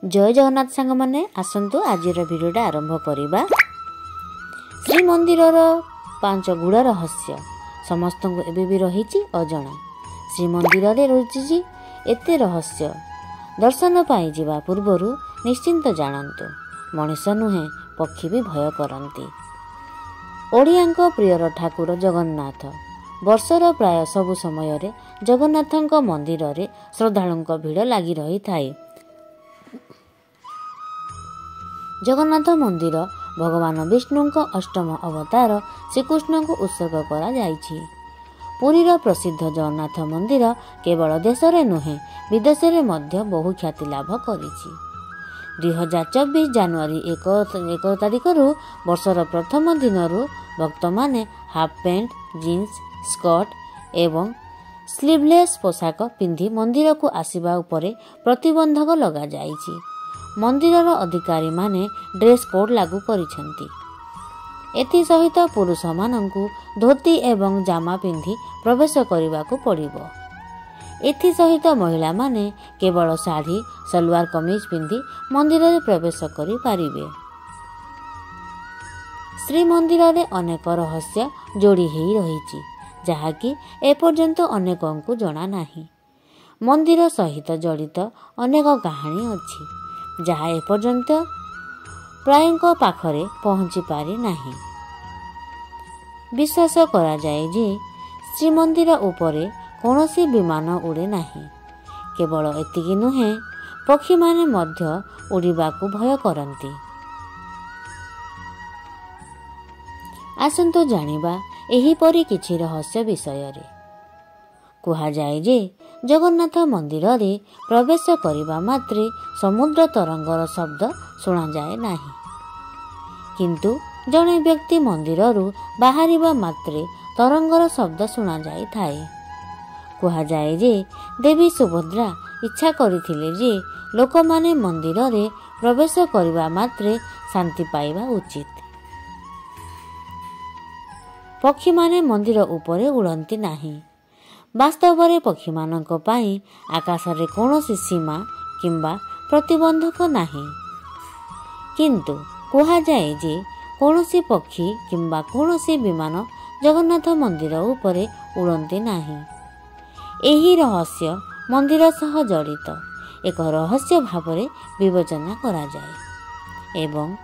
जय जगन्नाथ सांग माने आसंतु आजिर भिडियोटा आरंभ करिबा। श्रीमंदिर 5 गुड़ रहस्य समस्त एबे भी रही अजणा। श्रीमंदिर रही एते रहस्य दर्शन पाई जिबा पूर्वरु निश्चिंत जानतु। मनीष नुहे पक्षी भी भय करती। ओडियांक प्रियर ठाकुर जगन्नाथ वर्षर प्राय सबु समय रे जगन्नाथंक मंदिर रे श्रद्धालुंक भीड़ लगी रही थाए। जगन्नाथ मंदिर भगवान विष्णुंक अष्टम अवतार श्रीकृष्ण को उत्सर्ग करा जायछि। पुरीर प्रसिद्ध जगन्नाथ मंदिर केवल देश रे नुहे विदेश रे मध्य बहु ख्याति लाभ करिछि। 2024 जनवरी 1 तारिख वर्षर प्रथम दिन भक्त माने हाफ पैंट जीन्स स्कर्ट एवं स्लीवलेस पोशाक पिंधि मंदिर को आसिबा उपरे प्रतिबंधक लगा जाइछि। मंदिरर अधिकारी माने ड्रेस कोड लागू करिसेंती। एथि सहित पुरुष मानंकु धोती एवं जामा पिंधि प्रवेश करिबाकू पड़िबो। एथि सहित महिला माने केवल साड़ी सलवार कमीज पिंधि मंदिर रे प्रवेश करि पारिबे। श्री मंदिर रे अनेक रहस्य जोड़ी हेई रहिछि जहाकी एपर्यंत अनेकंकु जणा नाही। मंदिर सहित जड़ित अनेक कहानी अछि जहा एपर्यंत प्रायंक पाखरे पहुंची पारि नाही। विश्वास करा जाए जे श्रीमंदिर उपरे कौनसी विमान उड़े नाही। केवल एतिकी नुहे पक्षी माने मध्य उड़िबाकू भय करती। आसंतु जानिबा एही परी किछि रहस्य विषय रे। कुहा जाए जे जगन्नाथ मंदिर रे प्रवेश करिबा मात्रे समुद्र तरंगर शब्द सुना जाए नाही, किंतु जणे व्यक्ति मंदिर रु बाहरिबा मात्रे तरंगर शब्द सुना जाए थाए। कुहा जाए जे देवी सुभद्रा इच्छा करिथिले जे लोक माने मंदिर रे प्रवेश करिबा मात्रे शांति पाइबा उचित। पक्षी माने मंदिर उपरे उड़ंती नाही। वास्तव रे पक्षी मानक पाई आकाश रे कौनसी सीमा किंबा प्रतिबंधक नाही, किंतु कुहा जाए जे कौनसी पक्षी किंबा कौनसी विमान जगन्नाथ मंदिर उपरे उड़ंती नाही। एही रहस्य मंदिर सह जड़ित एक रहस्य भावरे विवेचना करा जाए एवं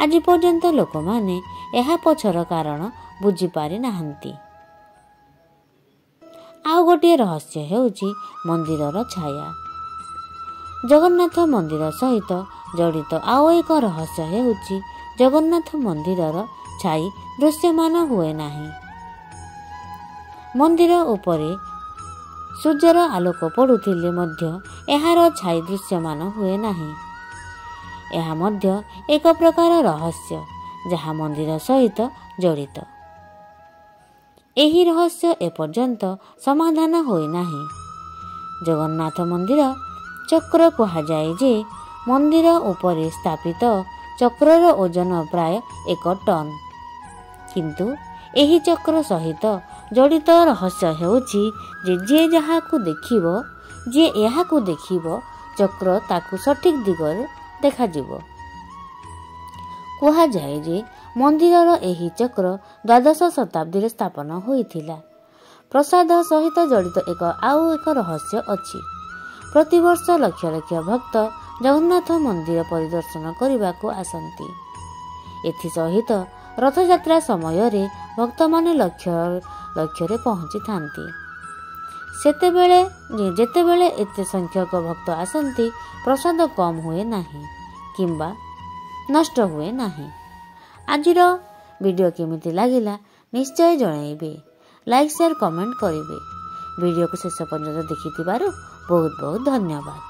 आज पर्यंत लोक माने एहा पछर कारण बुझी पारि नाहंती। आउ गोटे रहस्य हेउची मंदिरर छाया। जगन्नाथ मंदिर सहित जड़ित आउ एक रहस्य हेउची जगन्नाथ मंदिरर छाई दृश्यमान हुए नाही। मंदिर उपरे सूर्यर आलोक पड़ुथिले मध्य एहार छाई दृश्यमान हुए नाही। एहा मध्य एक प्रकार रहस्य जहा मंदिर सहित जड़ित। एही रहस्य एपर्यंत समाधान होई नाही। जगन्नाथ मंदिर चक्र कहा जाए जे मंदिर उपरे स्थापित चक्रर ओजन प्राय 1 टन, किंतु एही चक्र सहित जड़ित रहस्य हेउची जे जहाकू देखिबो जे एहाकू देखिबो चक्र ताकू सठिक दिगरे देखा जिवो। कुहा जाए जे मंदिरर एही चक्र 12 शताब्दी स्थापन होइथिला। प्रसाद सहित जड़ित आउ एक रहस्य अछि। प्रतिवर्ष लक्ष लक्ष भक्त जगन्नाथ मंदिर परिदर्शन करने आसंती। एथि सहित रथयात्रा समय रे भक्त माने लक्ष लक्ष रे पहुंची थांती। जेतेबेले एते संख्यक भक्त आसंती प्रसाद कम हुए नाही किंबा नष्ट हुए नाही। आजिर वीडियो केमिति लागिला निश्चय जणाइबे। लाइक शेयर कमेंट करिवे। वीडियो को शेष पर्यंत देखिथिबारु बहुत बहुत धन्यवाद।